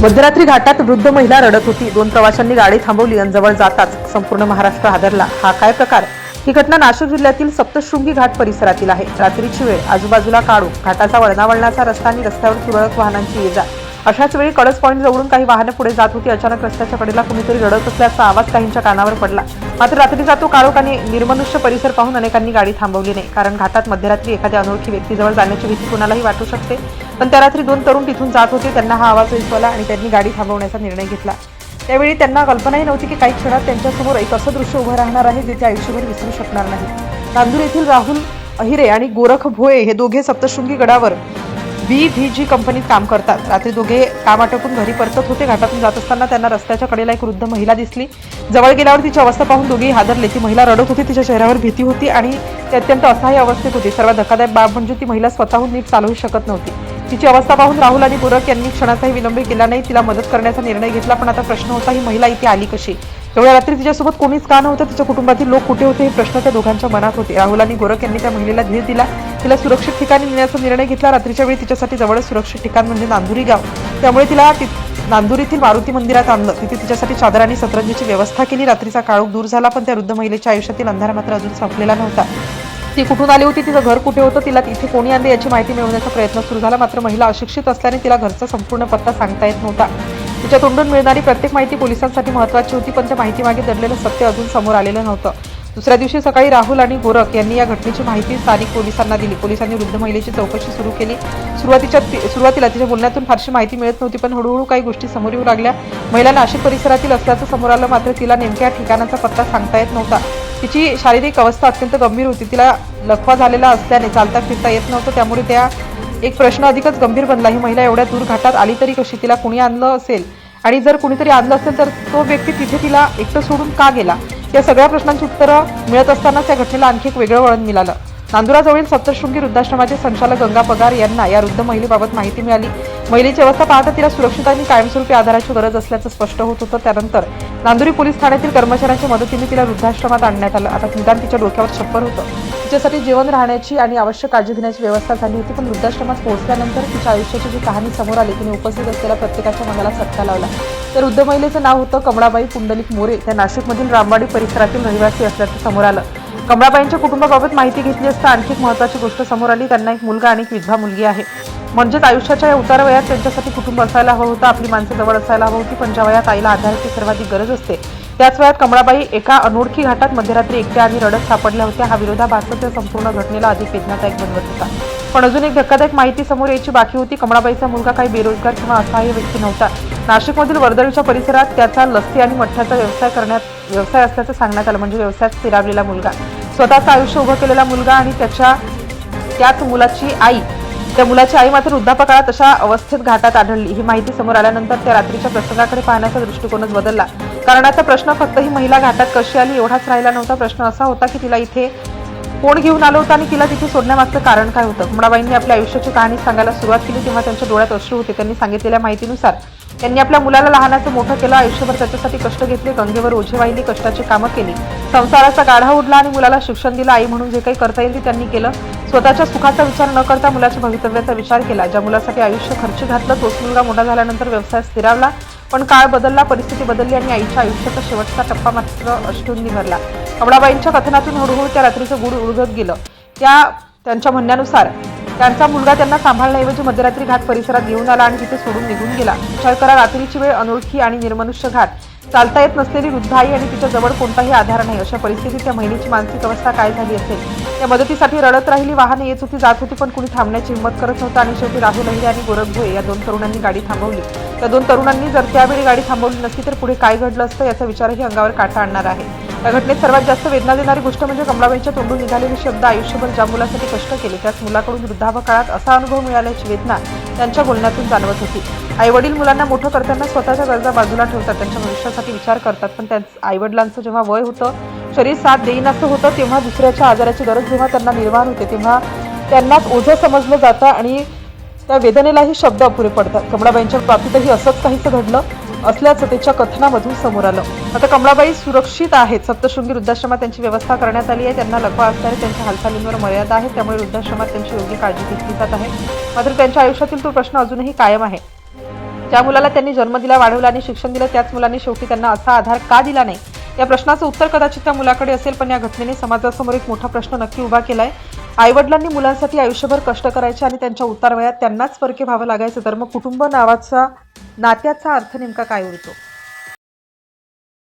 मध्यरात्री घाटात वृद्ध महिला रडत होती। 2 प्रवाशांनी गाडी थांबवली आणि जवळ जाताच संपूर्ण महाराष्ट्र हादरला। हा काय प्रकार? ही घटना नाशिक जिल्ह्यातील सप्तशृंगी घाट परिसरातील आहे। रात्रीची वेळ, आजूबाजूला काळोख, घाटाचा वळणावळणाचा रस्ता आणि रस्त्यावर तुरळक वाहनांची ये-जा। अशाच वेळी कळस पॉइंट जवळून काही वाहने पुढे जात होती। अचानक रस्त्याच्या कडेला कुणीतरी रडत असल्याचा आवाज काहींच्या कानावर पडला। मात्र रात्रीचा तो काळोख आणि निर्मनुष्य परिसर पाहून अनेकांनी गाडी थांबवली नाही, कारण घाटात मध्यरात्री एखाद्या अनोळखी व्यक्तीजवळ जाण्याची भीती कुणालाही वाटू शकते। पण त्या रात्री 2 तरुण तिथून जात होते। त्यांना हा आवाज ऐकू आणि त्यांनी गाडी थांबवण्याचा निर्णय घेतला। त्यावेळी त्यांना कल्पनाही नव्हती की काही क्षणात त्यांच्यासमोर एक असं दृश्य उभं राहणार आहे जे ते आयुष्यभर विसरू शकणार नाही। नांदूर येथील राहुल अहिरे आणि गोरख भोये हे दोघे सप्तशृंगी गडावर VVG कंपनीत काम करतात। रात्री दोघे काम आटोपून घरी परतत होते। घाटातून जात असताना त्यांना रस्त्याच्या कडेला एक वृद्ध महिला दिसली। जवळ गेल्यावर तिची अवस्था पाहून दोघेही हादरले। ती महिला रडत होती, तिच्या चेहऱ्यावर भीती होती आणि ती अत्यंत असहाय्य अवस्थेत होती। सर्वात धक्कादायक बाब म्हणजे ती महिला स्वतःहून नीट चालवू शकत नव्हती। तिची अवस्था पाहून राहुल आणि गोरख यांनी क्षणाचाही विलंब केला नाही, तिला मदत करण्याचा निर्णय घेतला। पण आता प्रश्न होता, ही महिला इथे आली कशी? एवढ्या रात्री तिच्यासोबत कोणीच का नव्हतं? तिच्या कुटुंबातील लोक कुठे होते? हे प्रश्न त्या दोघांच्या मनात होते। राहुल आणि गोरख यांनी त्या महिलेला धीर दिला, तिला सुरक्षित ठिकाणी नेण्याचा निर्णय घेतला। रात्रीच्या वेळी तिच्यासाठी जवळच सुरक्षित ठिकाण म्हणजे नांदुरी गाव, त्यामुळे तिला नांदूर येथील मारुती मंदिरात आणलं। तिथे तिच्यासाठी चादर आणि सतरंजीची व्यवस्था केली। रात्रीचा काळोख दूर झाला, पण त्या वृद्ध महिलेच्या आयुष्यातील अंधार मात्र अजून संपलेला नव्हता। ती कुठून आली होती, तिचं घर कुठे होतं, तिला तिथे कोणी आणले याची माहिती मिळवण्याचा प्रयत्न सुरू झाला। मात्र महिला अशिक्षित असल्याने तिला घरचा संपूर्ण पत्ता सांगता येत नव्हता। तिच्या तोंडून मिळणारी प्रत्येक माहिती पोलिसांसाठी महत्त्वाची होती, पण त्या माहितीमागे दडलेलं सत्य अजून समोर आलेलं नव्हतं। दुसऱ्या दिवशी सकाळी राहुल आणि गोरख यांनी या घटनेची माहिती स्थानिक पोलिसांना दिली। पोलिसांनी वृद्ध महिलेची चौकशी सुरू केली। सुरुवातीला तिच्या बोलण्यातून फारशी माहिती मिळत नव्हती, पण हळूहळू काही गोष्टी समोर येऊ लागल्या। महिला नाशिक परिसरातील असल्याचं समोर आलं, मात्र तिला नेमक्या ठिकाणाचा पत्ता सांगता येत नव्हता। तिची शारीरिक अवस्था अत्यंत गंभीर होती। तिला लकवा झालेला असल्याने चालता फिरता येत नव्हतं, त्यामुळे त्या एक प्रश्न अधिकच गंभीर बनला। ही महिला एवढ्या दूर घाटात आली तरी कशी? तिला कोणी आणलं असेल, आणि जर कुणीतरी आणलं असेल तर तो व्यक्ती तिथे तिला एकटं सोडून का गेला? या सगळ्या प्रश्नांची उत्तरं मिळत असतानाच या घटनेला आणखी एक वेगळं वळण मिळालं। नांदुराजवळील सप्तशृंगी वृद्धाश्रमाचे संचालक गंगा पगार यांना या वृद्ध महिलेबाबत माहिती मिळाली। महिलेची अवस्था पाहता तिला सुरक्षित आणि कायमस्वरूपी आधाराची गरज असल्याचं स्पष्ट होत होतं। त्यानंतर नांदुरी पोलीस ठाण्यातील कर्मचाऱ्यांच्या मदतीने तिला वृद्धाश्रमात आणण्यात आलं। आता निदान तिच्या डोक्यावर छप्पर होतं, तिच्यासाठी जेवण, राहण्याची आणि आवश्यक काळजी घेण्याची व्यवस्था झाली होती। पण वृद्धाश्रमात पोहोचल्यानंतर तिच्या आयुष्याची जी कहाणी समोर आली, तिने उपस्थित असलेल्या प्रत्येकाच्या मनाला चटका लावला। तर वृद्ध महिलेचं नाव होतं कमळाबाई पुंडलिक मोरे। त्या नाशिकमधील रामवाडी परिसरातील रहिवासी असल्याचं समोर आलं। कमळाबाईंच्या कुटुंबाबाबत माहिती घेतली असता आणखी एक महत्त्वाची गोष्ट समोर आली, त्यांना एक मुलगा आणि एक विधवा मुलगी आहे। म्हणजेच आयुष्याच्या या उतार वयात त्यांच्यासाठी कुटुंब असायला हवं होतं, आपली माणसं जवळ असायला हवं होती। पण ज्या वयात आईला आधाराची सर्वाधिक गरज असते, त्याच वयात कमळाबाई एका अनोळखी घाटात मध्यरात्री एकट्या आणि रडत सापडल्या होत्या। हा विरोधाभास त्या संपूर्ण घटनेला अधिक वेदनादायक बनवत होता। पण अजून एक धक्कादायक माहिती समोर यायची बाकी होती। कमळाबाईचा मुलगा काही बेरोजगार किंवा असहाय्य व्यक्ती नव्हता। नाशिकमधील वर्दळीच्या परिसरात त्याचा लस्सी आणि मठ्ठ्याचा व्यवसाय असल्याचं सांगण्यात आलं। म्हणजे व्यवसायात स्थिरावलेला मुलगा, स्वतःचं आयुष्य उभं केलेला मुलगा आणि त्याच मुलाची आई, त्या मुलाची आई मात्र वृद्धापकाळात अशा अवस्थेत घाटात आढळली। ही माहिती समोर आल्यानंतर त्या रात्रीच्या प्रसंगाकडे पाहण्याचा दृष्टिकोनच बदलला। कारण आता प्रश्न फक्त ही महिला घाटात कशी आली एवढाच राहिला नव्हता। प्रश्न असा होता की तिला इथे कोण घेऊन आलं होतं आणि तिला तिथे सोडण्यामागचं कारण काय होतं? कमळाबाईंनी आपल्या आयुष्याची कहाणी सांगायला सुरुवात केली तेव्हा त्यांच्या डोळ्यात अश्रू होते। त्यांनी सांगितलेल्या माहितीनुसार त्यांनी आपल्या मुलाला लहानाचं मोठं केलं, आयुष्यभर त्याच्यासाठी कष्ट घेतले, गंगेवर ओझे वाहिली, कष्टाची कामं केली, संसाराचा गाढा उडला आणि मुलाला शिक्षण दिलं। आई म्हणून जे काही करता येईल ते त्यांनी केलं। स्वतःच्या सुखाचा विचार न करता मुलाच्या भवितव्याचा विचार केला। ज्या मुलासाठी आयुष्य खर्ची घातलं, तोच मुलगा मोठा झाल्यानंतर व्यवसाय स्थिरावला। पण काळ बदलला, परिस्थिती बदलली आणि आईच्या आयुष्याचा शेवटचा टप्पा मात्र अष्टूंनी भरला। कमळाबाईंच्या कथनातून हळूहळू त्या रात्रीचं गूढ उलगत गेलं। त्यांच्या म्हणण्यानुसार त्यांचा मुलगा त्यांना सांभाळण्याऐवजी मध्यरात्री घाट परिसरात घेऊन आला आणि तिथे सोडून निघून गेला। विचार करा, रात्रीची वेळ, अनोळखी आणि निर्मनुष्य घाट, चालता येत नसलेली वृद्ध आई आणि तिच्या जवळ कोणताही आधार नाही। अशा परिस्थितीत त्या महिलेची मानसिक अवस्था काय झाली असेल? त्या मदतीसाठी रडत राहिली, वाहने येत होती, जात होती, पण कुणी थांबण्याची हिंमत करत नव्हतं। आणि शेवटी राहुल अहिरे आणि गोरख भोये या 2 तरुणांनी गाडी थांबवली। त्या 2 तरुणांनी जर त्यावेळी गाडी थांबवली नसती तर पुढे काय घडलं असतं याचा विचारही अंगावर काटा आणणार आहे। या घटनेत सर्वात जास्त वेदना देणारी गोष्ट म्हणजे कमळाबाईंच्या तोंडून निघालेले शब्द, आयुष्यभर ज्या मुलासाठी कष्ट केले त्याच मुलाकडून वृद्धापकाळात असा अनुभव मिळाल्याची वेदना त्यांच्या बोलण्यातून जाणवत होती। आईवडील मुलांना मोठं करताना स्वतःच्या गरजा बाजूला ठेवतात, त्यांच्या भविष्यासाठी विचार करतात, पण त्यांच्या आईवडिलांचं जेव्हा वय होतं, शरीर साथ देईनासं होतं, तेव्हा दुसऱ्याच्या आजाराची गरज जेव्हा त्यांना निर्माण होते, तेव्हा त्यांनाच ओझं समजलं जातं आणि त्या वेदनेलाही शब्द अपुरे पडतात। कमळाबाईंच्या बाबतीतही असंच काहीसं घडलं असल्याचं त्याच्या कथनामधून समोर आलं। आता कमळाबाई सुरक्षित आहेत। सप्तशृंगी वृद्धाश्रमात त्यांची व्यवस्था करण्यात आली आहे। त्यांना लकवा असल्याने त्यांच्या हालचालींवर मर्यादा आहे, त्यामुळे वृद्धाश्रमात त्यांची योग्य काळजी घेतली जात आहे। मात्र त्यांच्या आयुष्यातील तो प्रश्न अजूनही कायम आहे। ज्या मुलाला त्यांनी जन्म दिला, वाढवला आणि शिक्षण दिलं, त्याच मुलांनी शेवटी त्यांना असा आधार का दिला नाही, या प्रश्नाचं उत्तर कदाचित त्या मुलाकडे असेल. पण या घटनेने समाजासमोर एक मोठा प्रश्न नक्की उभा केलाय. आईवडिलांनी मुलांसाठी आयुष्यभर कष्ट करायचे आणि त्यांच्या उतार वयात त्यांनाच परके व्हावं लागायचं, तर मग कुटुंब नावाचा नात्याचा अर्थ नेमका काय उरतो?